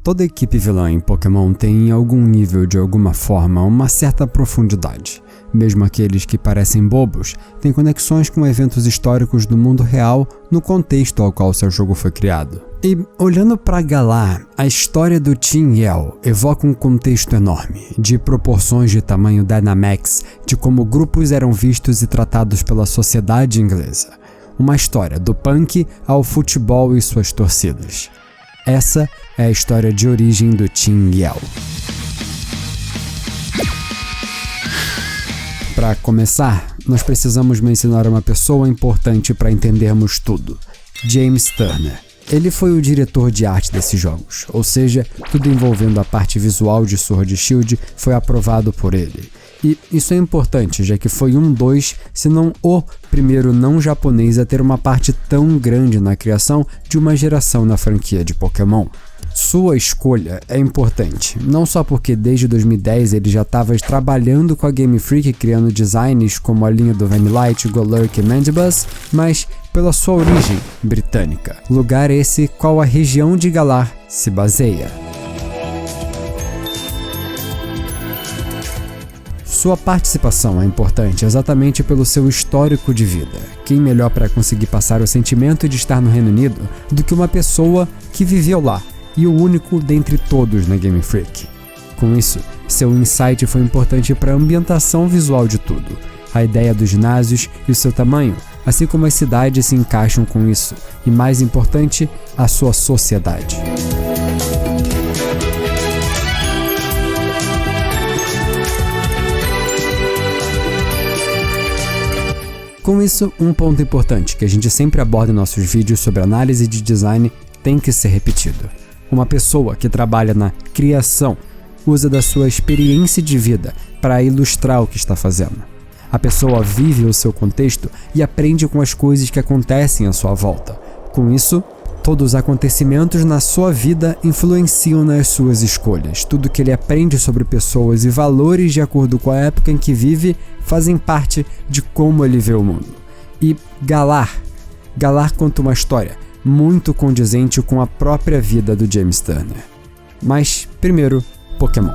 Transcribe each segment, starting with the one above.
Toda equipe vilã em Pokémon tem em algum nível, de alguma forma, uma certa profundidade. Mesmo aqueles que parecem bobos, têm conexões com eventos históricos do mundo real no contexto ao qual seu jogo foi criado. E, olhando para Galar, a história do Team Yell evoca um contexto enorme, de proporções de tamanho Dynamax, de como grupos eram vistos e tratados pela sociedade inglesa. Uma história do punk ao futebol e suas torcidas. Essa é a história de origem do Team Yell. Para começar, nós precisamos mencionar uma pessoa importante para entendermos tudo: James Turner. Ele foi o diretor de arte desses jogos, ou seja, tudo envolvendo a parte visual de Sword Shield foi aprovado por ele. E isso é importante, já que foi se não o primeiro não japonês a ter uma parte tão grande na criação de uma geração na franquia de Pokémon. Sua escolha é importante, não só porque desde 2010 ele já estava trabalhando com a Game Freak criando designs como a linha do Vanillite, Golurk e Mandibuzz, mas pela sua origem britânica, lugar esse qual a região de Galar se baseia. Sua participação é importante exatamente pelo seu histórico de vida. Quem melhor para conseguir passar o sentimento de estar no Reino Unido do que uma pessoa que viveu lá, e o único dentre todos na Game Freak. Com isso, seu insight foi importante para a ambientação visual de tudo, a ideia dos ginásios e o seu tamanho, assim como as cidades se encaixam com isso, e mais importante, a sua sociedade. Com isso, um ponto importante que a gente sempre aborda em nossos vídeos sobre análise de design tem que ser repetido. Uma pessoa que trabalha na criação usa da sua experiência de vida para ilustrar o que está fazendo. A pessoa vive o seu contexto e aprende com as coisas que acontecem à sua volta. Com isso, todos os acontecimentos na sua vida influenciam nas suas escolhas. Tudo que ele aprende sobre pessoas e valores de acordo com a época em que vive fazem parte de como ele vê o mundo. E Galar conta uma história muito condizente com a própria vida do James Turner. Mas, primeiro, Pokémon.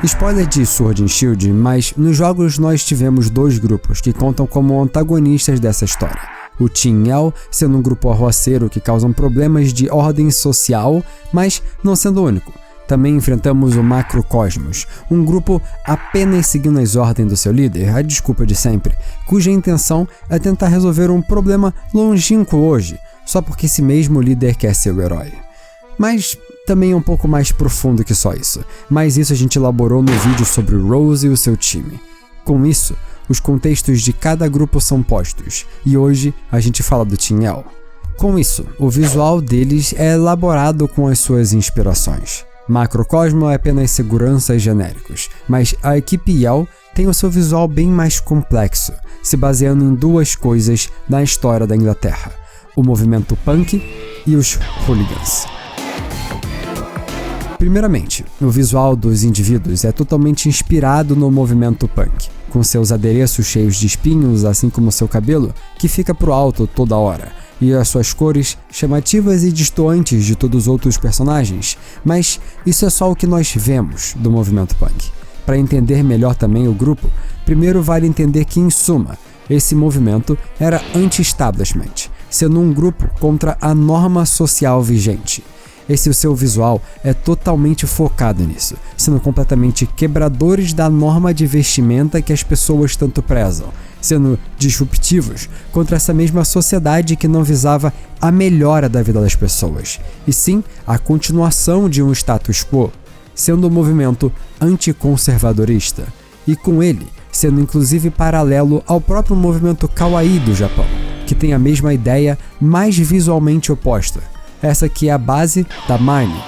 Spoiler de Sword and Shield, mas nos jogos nós tivemos dois grupos que contam como antagonistas dessa história. O Team Yell sendo um grupo arruaceiro que causam problemas de ordem social, mas não sendo o único. Também enfrentamos o Macrocosmos, um grupo apenas seguindo as ordens do seu líder, a desculpa de sempre, cuja intenção é tentar resolver um problema longínquo hoje, só porque esse mesmo líder quer ser o herói. Mas também é um pouco mais profundo que só isso, mas isso a gente elaborou no vídeo sobre Rose e o seu time. Com isso, os contextos de cada grupo são postos, e hoje a gente fala do Team Yell. Com isso, o visual deles é elaborado com as suas inspirações. Macrocosmo é apenas seguranças genéricos, mas a equipe Yell tem o seu visual bem mais complexo, se baseando em duas coisas na história da Inglaterra: o movimento punk e os hooligans. Primeiramente, o visual dos indivíduos é totalmente inspirado no movimento punk, com seus adereços cheios de espinhos, assim como seu cabelo, que fica pro alto toda hora, e as suas cores chamativas e destoantes de todos os outros personagens, mas isso é só o que nós vemos do movimento punk. Para entender melhor também o grupo, primeiro vale entender que, em suma, esse movimento era anti-establishment, sendo um grupo contra a norma social vigente. Esse seu visual é totalmente focado nisso, sendo completamente quebradores da norma de vestimenta que as pessoas tanto prezam, sendo disruptivos contra essa mesma sociedade que não visava a melhora da vida das pessoas, e sim a continuação de um status quo, sendo um movimento anticonservadorista, e com ele sendo inclusive paralelo ao próprio movimento kawaii do Japão, que tem a mesma ideia, mais visualmente oposta, essa que é a base da Mine.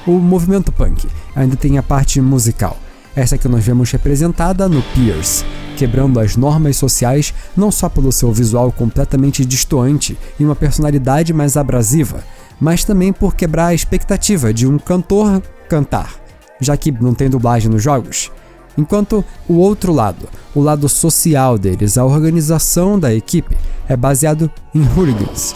O movimento punk ainda tem a parte musical, essa que nós vemos representada no Pierce, quebrando as normas sociais não só pelo seu visual completamente destoante e uma personalidade mais abrasiva, mas também por quebrar a expectativa de um cantor cantar, já que não tem dublagem nos jogos. Enquanto o outro lado, o lado social deles, a organização da equipe, é baseado em hooligans.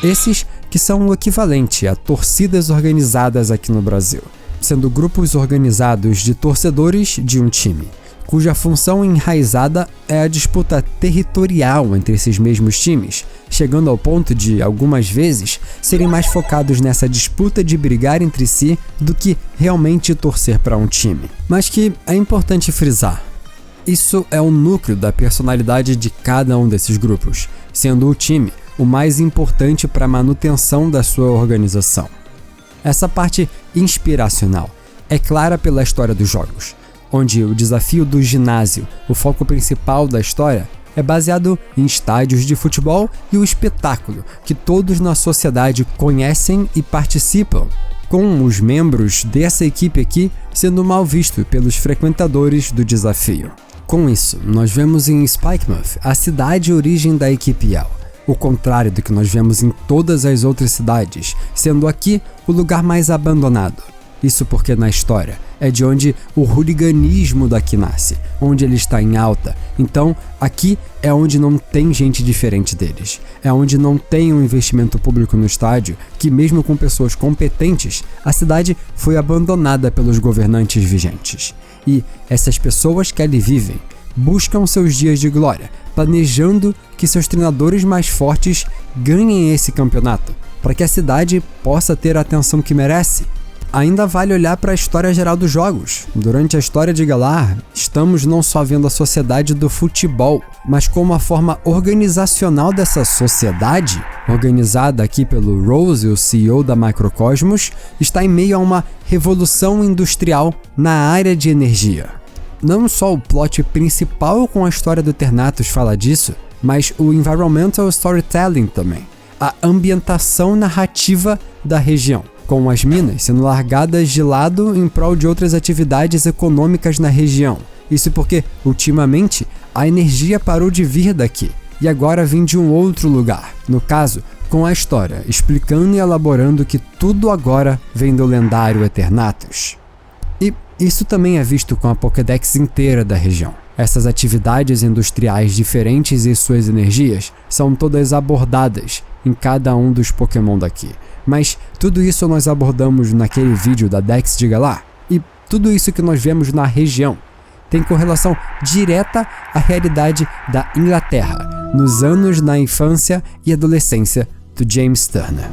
Esses que são o equivalente a torcidas organizadas aqui no Brasil, sendo grupos organizados de torcedores de um time, cuja função enraizada é a disputa territorial entre esses mesmos times, chegando ao ponto de, algumas vezes, serem mais focados nessa disputa de brigar entre si do que realmente torcer para um time. Mas que é importante frisar, isso é o núcleo da personalidade de cada um desses grupos, sendo o time o mais importante para a manutenção da sua organização. Essa parte inspiracional é clara pela história dos jogos, onde o desafio do ginásio, o foco principal da história, é baseado em estádios de futebol e o espetáculo que todos na sociedade conhecem e participam, com os membros dessa equipe aqui sendo mal visto pelos frequentadores do desafio. Com isso, nós vemos em Spikemuth a cidade origem da equipe Yell, o contrário do que nós vemos em todas as outras cidades, sendo aqui o lugar mais abandonado. Isso porque na história é de onde o hooliganismo daqui nasce, onde ele está em alta. Então, aqui é onde não tem gente diferente deles. É onde não tem um investimento público no estádio, que mesmo com pessoas competentes, a cidade foi abandonada pelos governantes vigentes. E essas pessoas que ali vivem buscam seus dias de glória, planejando que seus treinadores mais fortes ganhem esse campeonato, para que a cidade possa ter a atenção que merece. Ainda vale olhar para a história geral dos jogos. Durante a história de Galar, estamos não só vendo a sociedade do futebol, mas como a forma organizacional dessa sociedade, organizada aqui pelo Rose, o CEO da Microcosmos, está em meio a uma revolução industrial na área de energia. Não só o plot principal com a história do Ternatus fala disso, mas o environmental storytelling também, a ambientação narrativa da região, com as minas sendo largadas de lado em prol de outras atividades econômicas na região. Isso porque, ultimamente, a energia parou de vir daqui e agora vem de um outro lugar. No caso, com a história explicando e elaborando que tudo agora vem do lendário Eternatus. E isso também é visto com a Pokédex inteira da região. Essas atividades industriais diferentes e suas energias são todas abordadas em cada um dos Pokémon daqui. Mas tudo isso nós abordamos naquele vídeo da Dex de Galar. E tudo isso que nós vemos na região tem correlação direta à realidade da Inglaterra, nos anos da infância e adolescência do James Turner.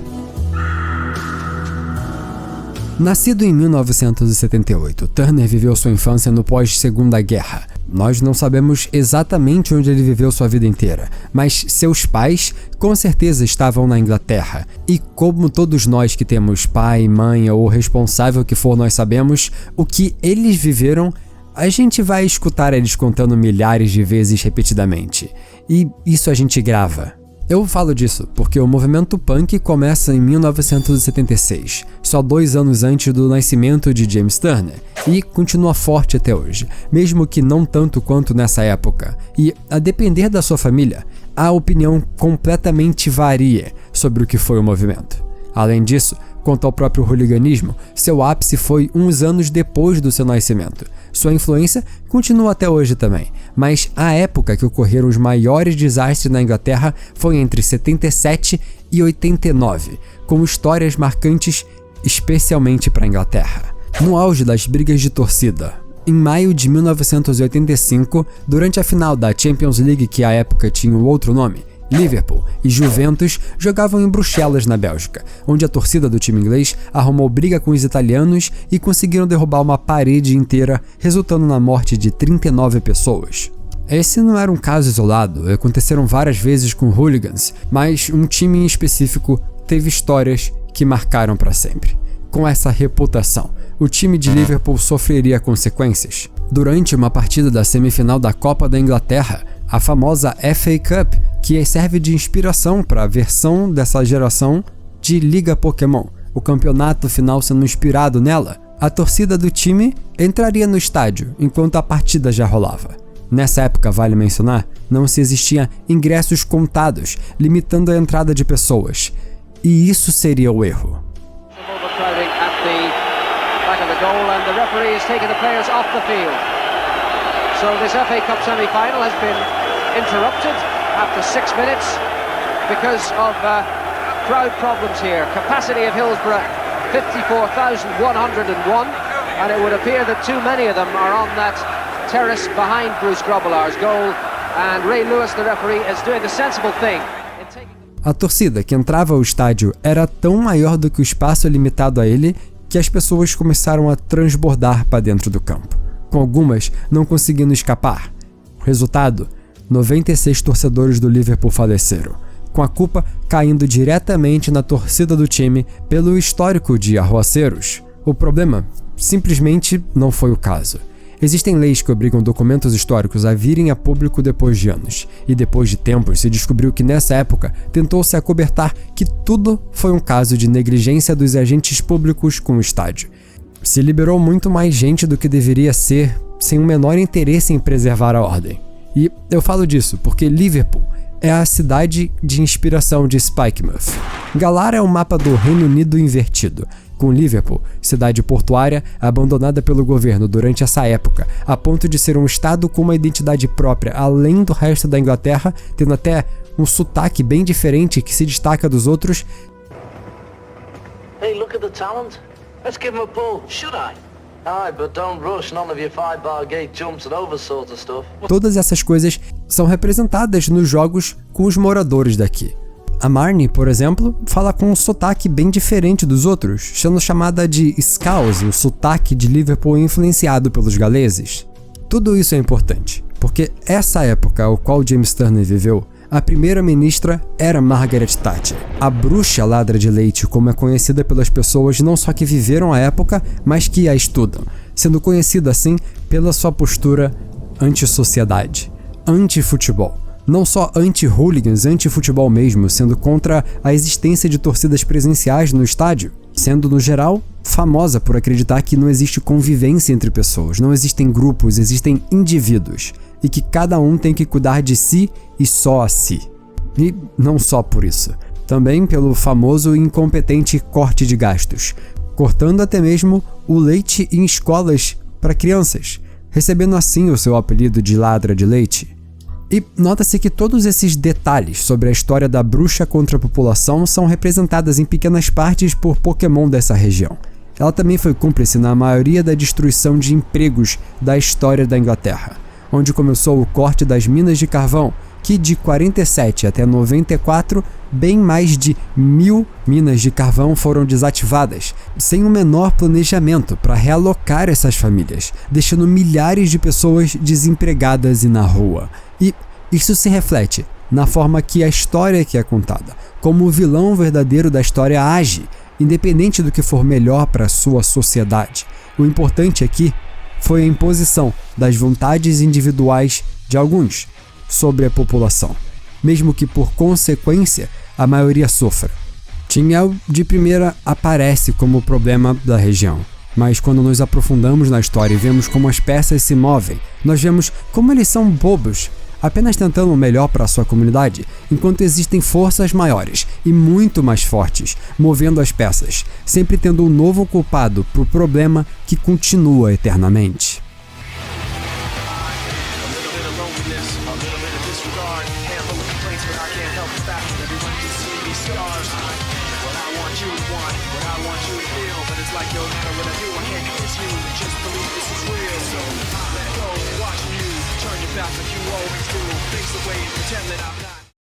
Nascido em 1978, Turner viveu sua infância no pós-Segunda Guerra. Nós não sabemos exatamente onde ele viveu sua vida inteira, mas seus pais com certeza estavam na Inglaterra. E como todos nós que temos pai, mãe ou responsável que for nós sabemos, o que eles viveram, a gente vai escutar eles contando milhares de vezes repetidamente. E isso a gente grava. Eu falo disso porque o movimento punk começa em 1976, só 2 anos antes do nascimento de James Turner, e continua forte até hoje, mesmo que não tanto quanto nessa época. E, a depender da sua família, a opinião completamente varia sobre o que foi o movimento. Além disso, quanto ao próprio hooliganismo, seu ápice foi uns anos depois do seu nascimento. Sua influência continua até hoje também, mas a época que ocorreram os maiores desastres na Inglaterra foi entre 77 e 89, com histórias marcantes especialmente para a Inglaterra. No auge das brigas de torcida, em maio de 1985, durante a final da Champions League, que à época tinha um outro nome, Liverpool e Juventus jogavam em Bruxelas, na Bélgica, onde a torcida do time inglês arrumou briga com os italianos e conseguiram derrubar uma parede inteira, resultando na morte de 39 pessoas. Esse não era um caso isolado, aconteceram várias vezes com hooligans, mas um time em específico teve histórias que marcaram para sempre. Com essa reputação, o time de Liverpool sofreria consequências. Durante uma partida da semifinal da Copa da Inglaterra, a famosa FA Cup, que serve de inspiração para a versão dessa geração de Liga Pokémon, o campeonato final sendo inspirado nela, a torcida do time entraria no estádio enquanto a partida já rolava. Nessa época, vale mencionar, não se existiam ingressos contados, limitando a entrada de pessoas. E isso seria o erro. So this FA Cup semi-final has been interrupted after 6 minutes because of crowd problems here. Capacity of Hillsborough, 54,101, and it would appear that too many of them are on that terrace behind Bruce Grobbelaar's goal, and Ray Lewis, the referee, is doing the sensible thing. A torcida que entrava ao estádio era tão maior do que o espaço limitado a ele que as pessoas começaram a transbordar para dentro do campo, com algumas não conseguindo escapar. Resultado: 96 torcedores do Liverpool faleceram, com a culpa caindo diretamente na torcida do time pelo histórico de arruaceiros. O problema simplesmente não foi o caso. Existem leis que obrigam documentos históricos a virem a público depois de anos, e depois de tempos se descobriu que nessa época tentou-se acobertar que tudo foi um caso de negligência dos agentes públicos com o estádio. Se liberou muito mais gente do que deveria ser, sem o menor interesse em preservar a ordem. E eu falo disso porque Liverpool é a cidade de inspiração de Spikemouth. Galar é o mapa do Reino Unido invertido, com Liverpool, cidade portuária abandonada pelo governo durante essa época, a ponto de ser um estado com uma identidade própria, além do resto da Inglaterra, tendo até um sotaque bem diferente que se destaca dos outros. Hey, look at the talent. Let's give him a pull. Should I? Aye, but don't rush none of your 5-bar gate jumps and over sort of stuff. Todas essas coisas são representadas nos jogos com os moradores daqui. A Marnie, por exemplo, fala com um sotaque bem diferente dos outros, sendo chamada de Scouse, o sotaque de Liverpool influenciado pelos galeses. Tudo isso é importante, porque essa época ao qual James Turner viveu, a primeira-ministra era Margaret Thatcher, a bruxa ladra de leite, como é conhecida pelas pessoas não só que viveram a época, mas que a estudam, sendo conhecida assim pela sua postura anti-sociedade, anti-futebol. Não só anti-hooligans, anti-futebol mesmo, sendo contra a existência de torcidas presenciais no estádio, sendo, no geral, famosa por acreditar que não existe convivência entre pessoas, não existem grupos, existem indivíduos, e que cada um tem que cuidar de si e só a si. E não só por isso, também pelo famoso e incompetente corte de gastos, cortando até mesmo o leite em escolas para crianças, recebendo assim o seu apelido de ladra de leite. E nota-se que todos esses detalhes sobre a história da bruxa contra a população são representadas em pequenas partes por Pokémon dessa região. Ela também foi cúmplice na maioria da destruição de empregos da história da Inglaterra, onde começou o corte das minas de carvão, que de 47 até 94, bem mais de 1.000 minas de carvão foram desativadas, sem o menor planejamento para realocar essas famílias, deixando milhares de pessoas desempregadas e na rua. E isso se reflete na forma que a história que é contada, como o vilão verdadeiro da história age, independente do que for melhor para a sua sociedade. O importante aqui foi a imposição das vontades individuais de alguns sobre a população, mesmo que por consequência a maioria sofra. Tinhel de primeira aparece como o problema da região, mas quando nos aprofundamos na história e vemos como as peças se movem, nós vemos como eles são bobos, apenas tentando o melhor para a sua comunidade, enquanto existem forças maiores e muito mais fortes movendo as peças, sempre tendo um novo culpado para o problema que continua eternamente. Back like you always do, face away and pretend that I'm not